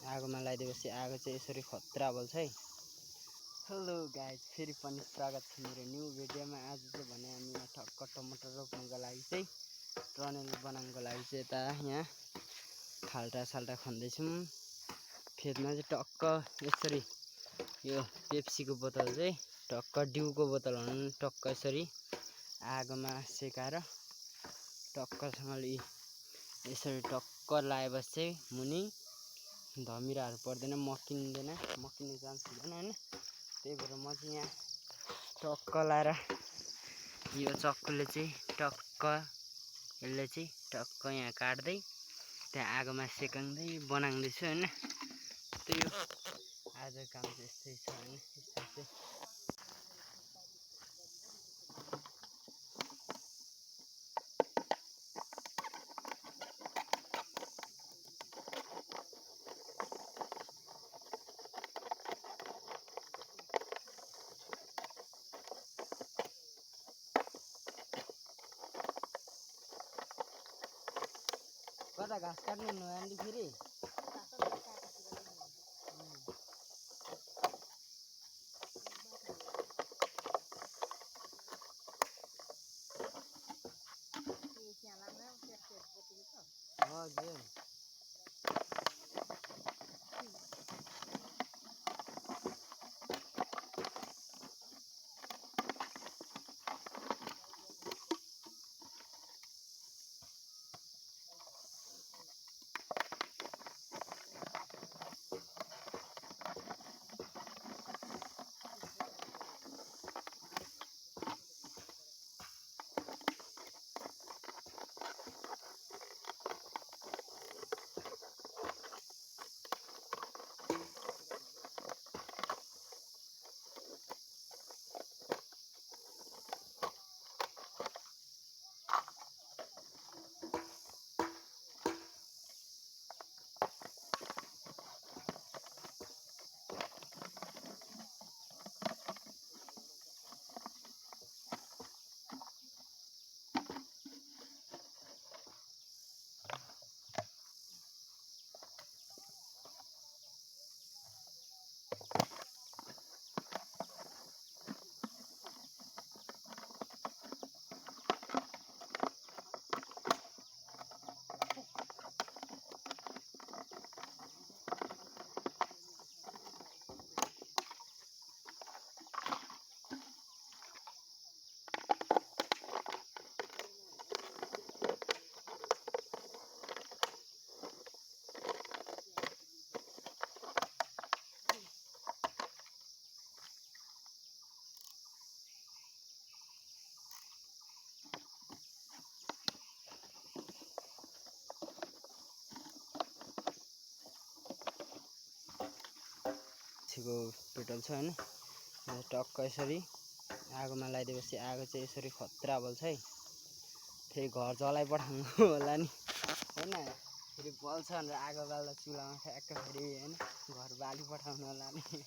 आगोमा लगाइदिएपछि आगो चाहिँ यसरी खतरा बल्छ है। हेलो गाइज, फेरि पनि स्वागत छ मेरो न्यू भिडियोमा। आज चाहिँ भने हामी यहाँ ठक्क टमाटर रोप्नुको लागि चाहिँ टनल बनाउनुको लागि चाहिँ यता यहाँ खाल्टा साल्टा खन्दैछौँ। खेतमा चाहिँ टक्क यसरी यो पेप्सीको बोतल चाहिँ टक्क डिउको बोतलहरू टक्क यसरी आगोमा सेकाएर टक्कसँगले यसरी टक्क लगाएपछि चाहिँ मुनि धमिराहरू पर्दैन, मकिने चान्स हुँदैन होइन। त्यही भएर म चाहिँ यहाँ टक्क लाएर यो चक्कुले चाहिँ टक्क यसले चाहिँ टक्क यहाँ काट्दै त्यहाँ आगोमा सेकाउँदै बनाउँदैछु होइन। त्यही हो आजको काम चाहिँ यस्तै छ होइन। यस्तो चाहिँ कता घाँस काट्नु नआन्टी फेरि हजुर को पेट्रोल छ होइन। टक्क यसरी आगोमा लगाइदिएपछि आगो चाहिँ यसरी खतरा बल्छ है। फेरि घर जलाइ पठाउनु होला नि होइन। फेरि बल्छ भनेर आगो बाल्दा चुलामा ठ्याक्क फेरि होइन घर बाली पठाउनु होला नि।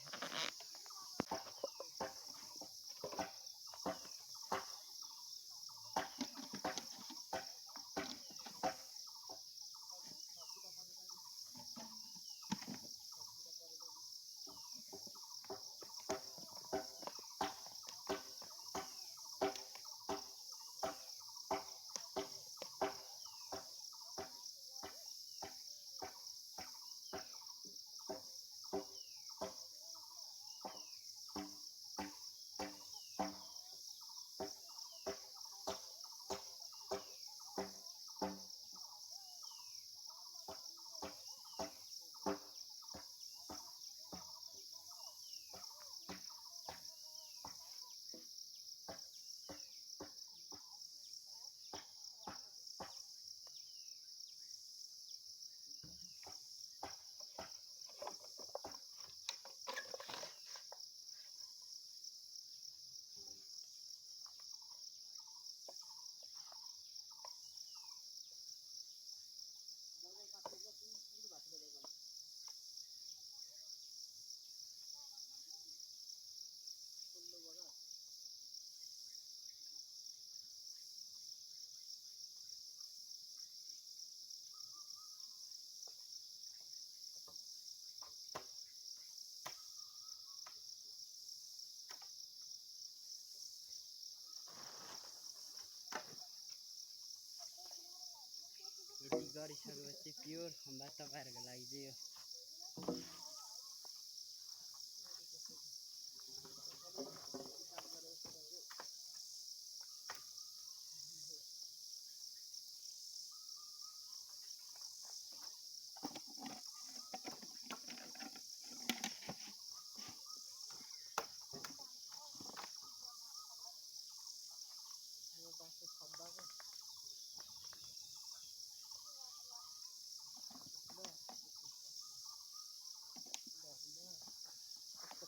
यति गरिसकेपछि प्योर खम्बा तपाईँहरूको लागि चाहिँ यो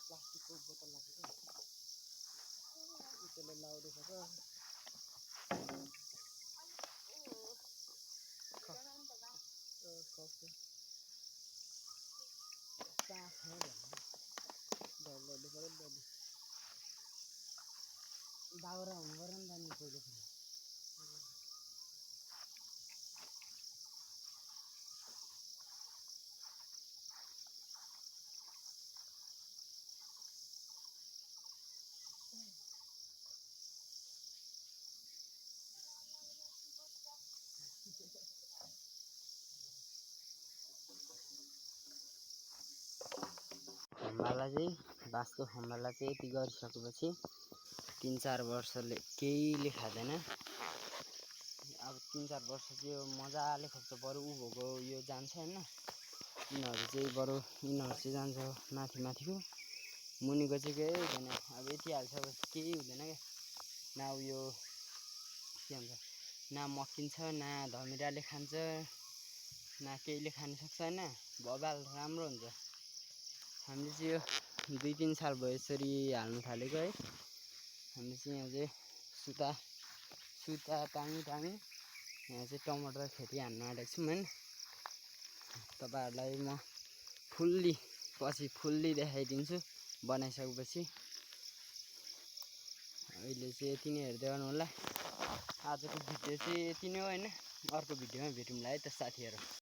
प्लास्टिकको बोतल लागेको त्यसले लाउँदैछ दाउरा हुनु पऱ्यो नि त नि पहिलो खम्बालाई चाहिँ बाँसको खम्बालाई चाहिँ यति गरिसकेपछि 3-4 वर्षले केहीले खाँदैन। अब 3-4 वर्ष चाहिँ यो मजाले खोज्छ, बरु उँभोको यो जान्छ होइन, यिनीहरू चाहिँ बरु यिनीहरू चाहिँ जान्छ माथिको, मुनिको चाहिँ केही हुँदैन। अब यति हालिसकेपछि केही हुँदैन क्या, न उयो के भन्छ, न मक्किन्छ, न धमिराले खान्छ, न केहीले खान सक्छ होइन, भबाल राम्रो हुन्छ। हामीले चाहिँ यो 2-3 साल भयो यसरी हाल्नु थालेको है। हामीले चाहिँ यहाँ चाहिँ सुता टाङ्गी यहाँ चाहिँ टमाटर खेती हान्न आँटेको छौँ होइन। तपाईँहरूलाई म पछि फुल्ली देखाइदिन्छु बनाइसकेपछि। अहिले चाहिँ यति नै हेर्दै गर्नु होला। आजको भिडियो चाहिँ यति नै हो होइन। अर्को भिडियोमा भेटौँला है त साथीहरू।